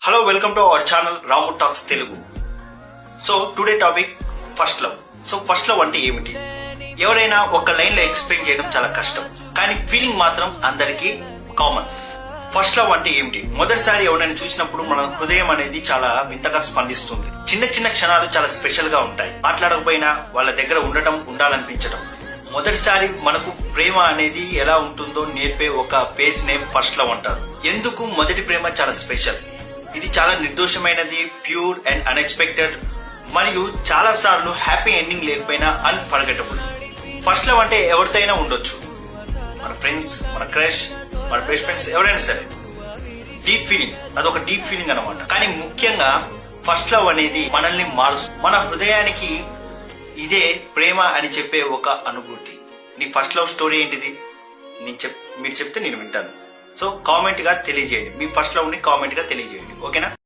Hello welcome to our channel Ramu talks Telugu. So today topic first love. So first love అంటే ఏమిటి? ఎవరైనా ఒక line లో explain చేయడం చాలా కష్టం, కానీ ఫీలింగ్ మాత్రం అందరికీ కామన్. ఫస్ట్ లవ్ అంటే ఏమిటి? మొదటిసారి ఎవరైనా చూసినప్పుడు మన హృదయం అనేది చాలా వింతగా స్పందిస్తుంది. చిన్న చిన్న క్షణాలు చాలా స్పెషల్ గా ఉంటాయి. మాట్లాడకపోయినా వాళ్ళ దగ్గర ఉండాలనిపించడం. మొదటిసారి మనకు ప్రేమ అనేది ఎలా ఉంటుందో నేర్పే ఒక పేజ్ నేమ్ ఫస్ట్ లవ్ అంటారు. ఎందుకు మొదటి ప్రేమ చాలా స్పెషల్? ఇది చాలా నిర్దోషమైనది, ప్యూర్ అండ్ అన్ఎక్స్పెక్టెడ్, మరియు చాలా సార్లు హ్యాపీ ఎండింగ్ లేకపోయినా అన్ఫర్గెటబుల్. ఫస్ట్ లవ్ అంటే ఎవరితోనైనా ఉండొచ్చు, మన ఫ్రెండ్స్, మన క్రష్, మన బెస్ట్ ఫ్రెండ్స్, ఎవరైనా సరే. డీప్ ఫీలింగ్, అదొక డీప్ ఫీలింగ్ అనమాట. కానీ ముఖ్యంగా ఫస్ట్ లవ్ అనేది మనల్ని మారుస్తుంది. మన హృదయానికి ఇదే ప్రేమ అని చెప్పే ఒక అనుభూతి. నీ ఫస్ట్ లవ్ స్టోరీ ఏంటిది? మీరు చెప్తే నేను వింటాను. సో కామెంట్ గా తెలియజేయండి. మీ ఫస్ట్ లవ్ ని కామెంట్ గా తెలియజేయండి. ఓకేనా?